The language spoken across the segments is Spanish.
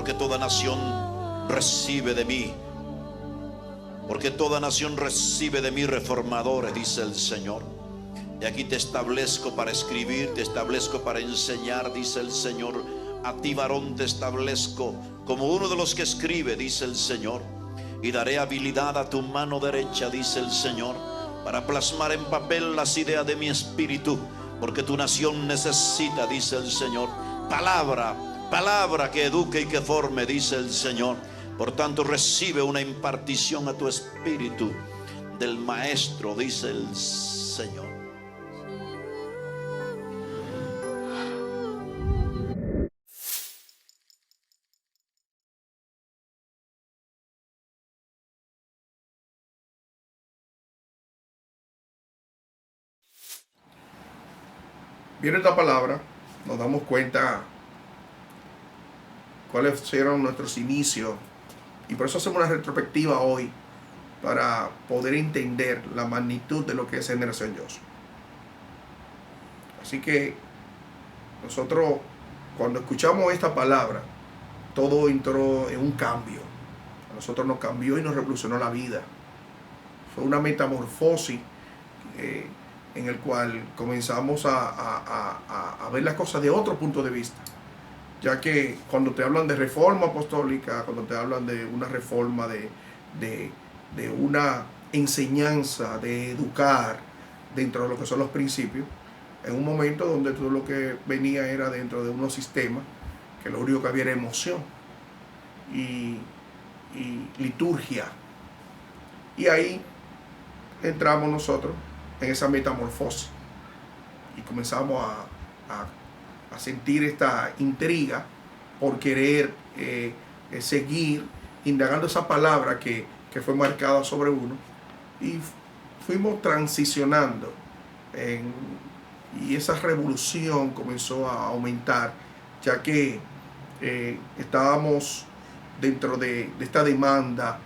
porque toda nación recibe de mí. Porque toda nación recibe de mí reformadores, dice el Señor. Y aquí te establezco para escribir, te establezco para enseñar, dice el Señor. A ti, varón, te establezco como uno de los que escribe, dice el Señor. Y daré habilidad a tu mano derecha, dice el Señor, para plasmar en papel las ideas de mi espíritu. Porque tu nación necesita, dice el Señor, palabra que eduque y que forme, dice el Señor. Por tanto, recibe una impartición a tu espíritu del Maestro, dice el Señor. Viene esta palabra, nos damos cuenta cuáles fueron nuestros inicios, y por eso hacemos una retrospectiva hoy para poder entender la magnitud de lo que es Generación Joshua. Así que nosotros, cuando escuchamos esta palabra, todo entró en un cambio. A nosotros nos cambió y nos revolucionó la vida. Fue una metamorfosis en el cual comenzamos a ver las cosas de otro punto de vista. Ya que cuando te hablan de reforma apostólica, cuando te hablan de una reforma, de una enseñanza, de educar dentro de lo que son los principios, en un momento donde todo lo que venía era dentro de unos sistemas, que lo único que había era emoción y liturgia. Y ahí entramos nosotros en esa metamorfosis y comenzamos a sentir esta intriga por querer seguir indagando esa palabra que fue marcada sobre uno, y fuimos transicionando y esa revolución comenzó a aumentar, ya que estábamos dentro de esta demanda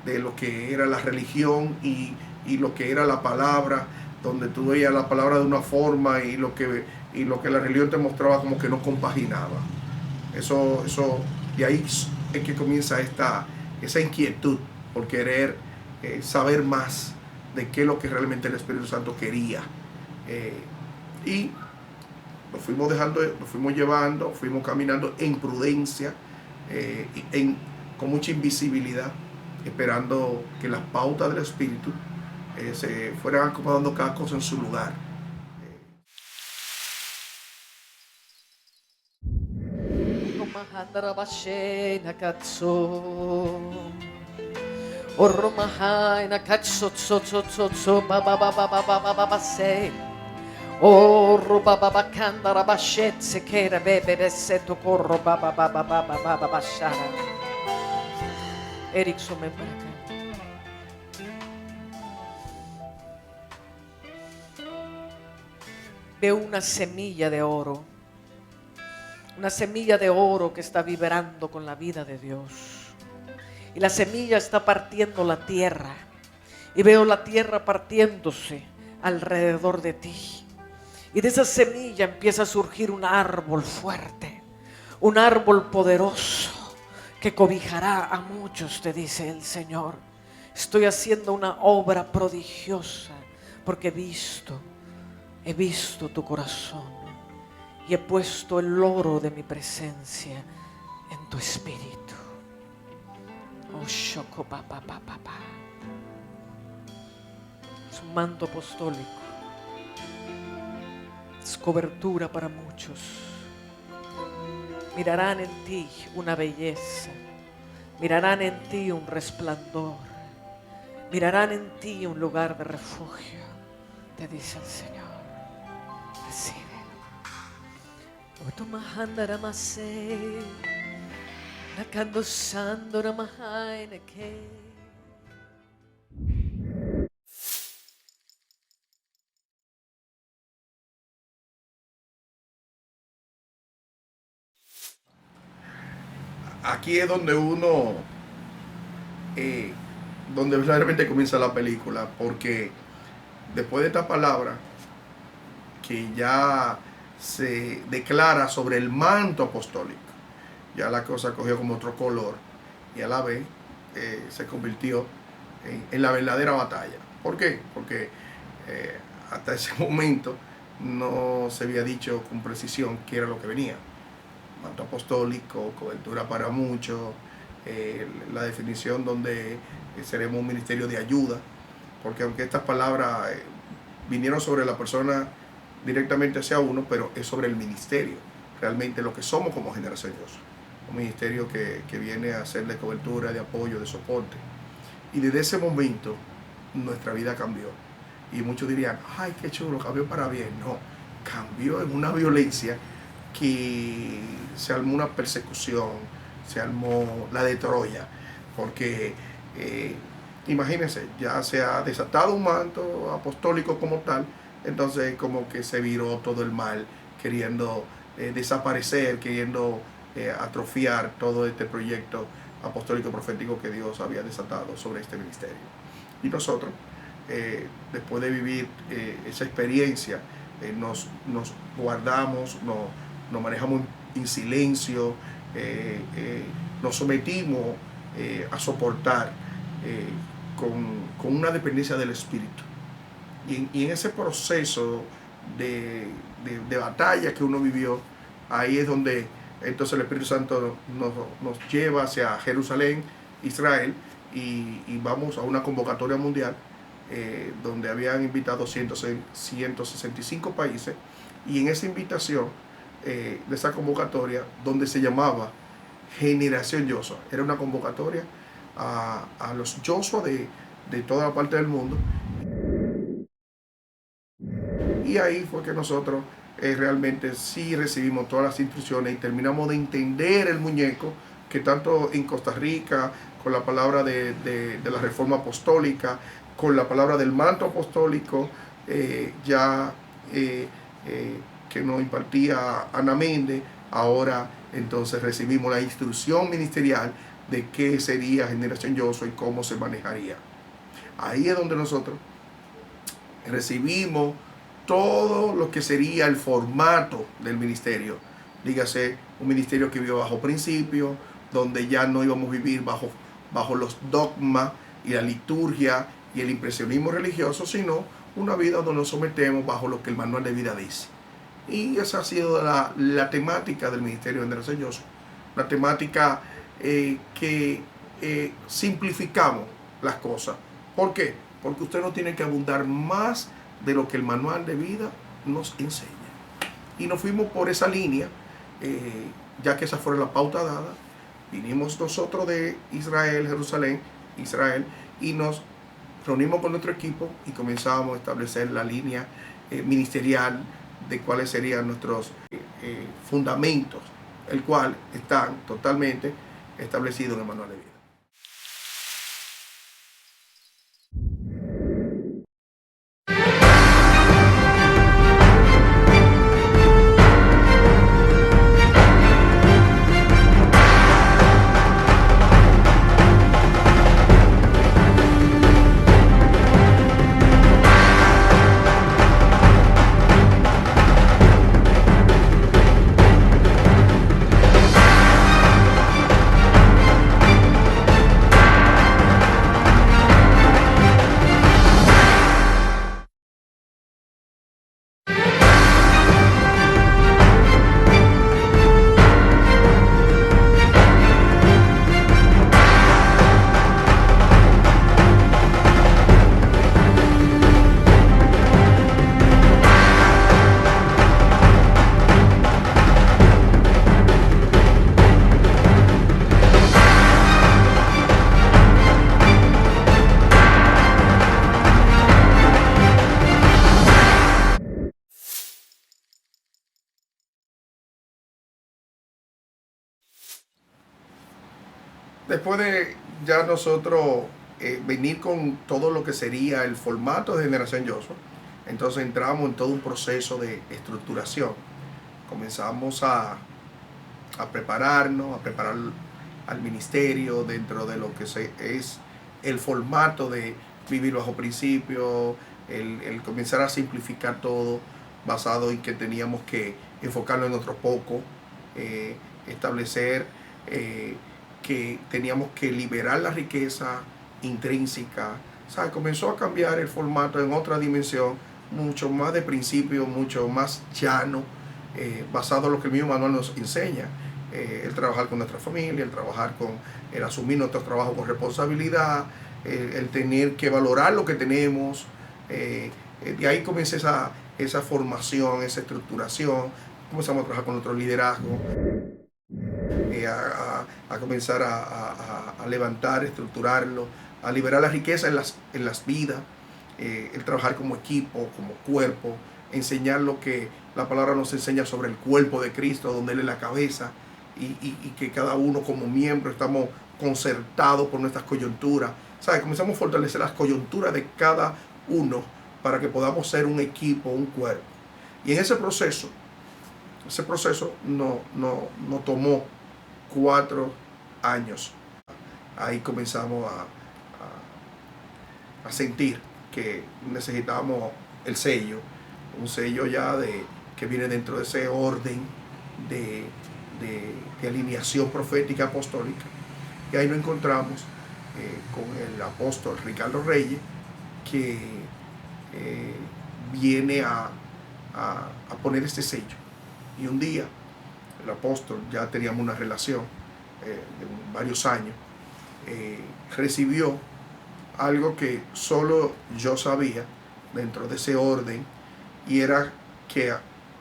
de lo que era la religión y lo que era la palabra, donde tú veías la palabra de una forma y lo que la religión te mostraba como que no compaginaba. Eso de ahí es que comienza esa inquietud por querer saber más de qué es lo que realmente el Espíritu Santo quería. Y nos fuimos dejando, nos fuimos llevando, fuimos caminando en prudencia, con mucha invisibilidad, esperando que las pautas del Espíritu se fueran acomodando cada cosa en su lugar. Erickson, ven para acá. Veo una semilla de oro. Una semilla de oro que está vibrando con la vida de Dios. Y la semilla está partiendo la tierra. Y veo la tierra partiéndose alrededor de ti. Y de esa semilla empieza a surgir un árbol fuerte. Un árbol poderoso que cobijará a muchos, te dice el Señor. Estoy haciendo una obra prodigiosa porque he visto tu corazón y he puesto el oro de mi presencia en tu espíritu. Oh, shoko pa pa pa pa pa. Es un manto apostólico. Es cobertura para muchos. Mirarán en ti una belleza. Mirarán en ti un resplandor. Mirarán en ti un lugar de refugio. Te dice el Señor. Recíbelo. Otomahandaramase. Nakando sandoramahai. Aquí es donde donde verdaderamente comienza la película, porque después de esta palabra que ya se declara sobre el manto apostólico, ya la cosa cogió como otro color y a la vez se convirtió en la verdadera batalla. ¿Por qué? Porque hasta ese momento no se había dicho con precisión qué era lo que venía. Manto apostólico, cobertura para muchos, la definición donde seremos un ministerio de ayuda, porque aunque estas palabras vinieron sobre la persona directamente hacia uno, pero es sobre el ministerio, realmente lo que somos como Generación Yoso, un ministerio que viene a hacerle cobertura, de apoyo, de soporte. Y desde ese momento nuestra vida cambió. Y muchos dirían, ay, qué chulo, cambió para bien. No, cambió en una violencia que se armó una persecución, se armó la de Troya, porque imagínense, ya se ha desatado un manto apostólico como tal, entonces como que se viró todo el mal, queriendo desaparecer, queriendo atrofiar todo este proyecto apostólico profético que Dios había desatado sobre este ministerio. Y nosotros, después de vivir esa experiencia, nos guardamos, nos manejamos en silencio, nos sometimos a soportar con una dependencia del Espíritu. Y en ese proceso de batalla que uno vivió, ahí es donde entonces el Espíritu Santo nos lleva hacia Jerusalén, Israel, y vamos a una convocatoria mundial donde habían invitado 165 países, y en esa invitación de esa convocatoria, donde se llamaba Generación Yoso, era una convocatoria a los Yoso de toda la parte del mundo. Y ahí fue que nosotros realmente sí recibimos todas las instrucciones y terminamos de entender el muñeco, que tanto en Costa Rica, con la palabra de la reforma apostólica, con la palabra del manto apostólico, que nos impartía Ana Méndez, ahora entonces recibimos la instrucción ministerial de qué sería Generación Yoso y cómo se manejaría. Ahí es donde nosotros recibimos todo lo que sería el formato del ministerio. Dígase, un ministerio que vive bajo principios, donde ya no íbamos a vivir bajo los dogmas y la liturgia y el impresionismo religioso, sino una vida donde nos sometemos bajo lo que el manual de vida dice. Y esa ha sido la temática del ministerio de Generación Yoso. Una temática que simplificamos las cosas. ¿Por qué? Porque usted no tiene que abundar más de lo que el manual de vida nos enseña. Y nos fuimos por esa línea, ya que esa fue la pauta dada. Vinimos nosotros de Israel, Jerusalén, Israel, y nos reunimos con nuestro equipo y comenzamos a establecer la línea ministerial de cuáles serían nuestros fundamentos, el cual están totalmente establecidos en el manual de vida. Después de ya nosotros venir con todo lo que sería el formato de Generación Yoso, entonces entramos en todo un proceso de estructuración. Comenzamos a prepararnos, a preparar al ministerio dentro de lo que es el formato de vivir bajo principios, el comenzar a simplificar todo basado en que teníamos que enfocarnos en nuestro poco, establecer que teníamos que liberar la riqueza intrínseca. O sea, comenzó a cambiar el formato en otra dimensión, mucho más de principio, mucho más llano, basado en lo que el mismo manual nos enseña. El trabajar con nuestra familia, el asumir nuestro trabajo con responsabilidad, el tener que valorar lo que tenemos. De ahí comienza esa formación, esa estructuración. Comenzamos a trabajar con nuestro liderazgo, a comenzar a levantar, estructurarlo, a liberar la riqueza en las vidas, el trabajar como equipo, como cuerpo, enseñar lo que la palabra nos enseña sobre el cuerpo de Cristo, donde Él es la cabeza, y que cada uno como miembro estamos concertados por nuestras coyunturas. ¿Sabes? Comenzamos a fortalecer las coyunturas de cada uno para que podamos ser un equipo, un cuerpo. Y en ese proceso nos tomó 4 años. Ahí comenzamos a sentir que necesitábamos el sello, un sello ya que viene dentro de ese orden de alineación profética apostólica. Y ahí nos encontramos con el apóstol Ricardo Reyes, que viene a poner este sello. Y un día el apóstol, ya teníamos una relación de varios años, recibió algo que solo yo sabía dentro de ese orden, y era que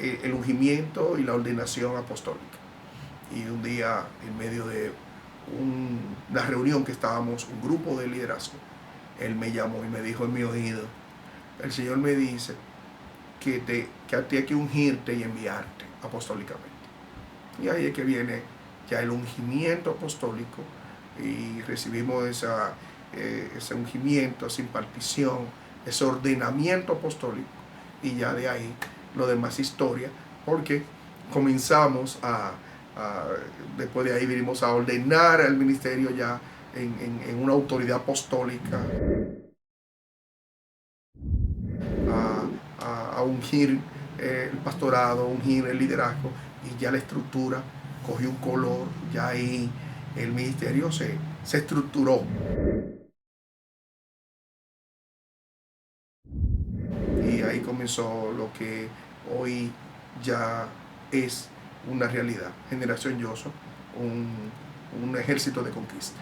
el ungimiento y la ordenación apostólica. Y un día, en medio de una reunión que estábamos, un grupo de liderazgo, él me llamó y me dijo en mi oído: el Señor me dice que a ti hay que ungirte y enviarte apostólicamente. Y ahí es que viene ya el ungimiento apostólico, y recibimos ese ungimiento, esa impartición, ese ordenamiento apostólico, y ya de ahí lo demás historia, porque comenzamos después de ahí vinimos a ordenar el ministerio ya en una autoridad apostólica, a ungir el pastorado, ungir el liderazgo, y ya la estructura cogió un color, ya ahí el ministerio se estructuró. Y ahí comenzó lo que hoy ya es una realidad. Generación Yoso, un ejército de conquista.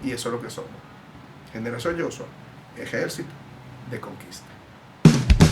Y eso es lo que somos. Generación Yoso, ejército de conquista.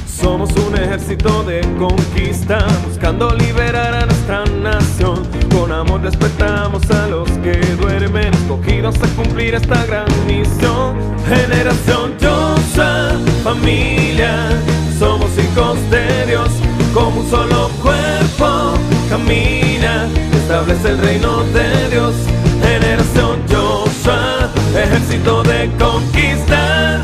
Somos un ejército de conquista, buscando liberar a nuestra nación. Con amor respetamos a los que duermen, escogidos a cumplir esta gran misión. Generación Yoshua, familia, somos hijos de Dios, como un solo cuerpo, camina, establece el reino de Dios. Generación Yoshua, ejército de conquista.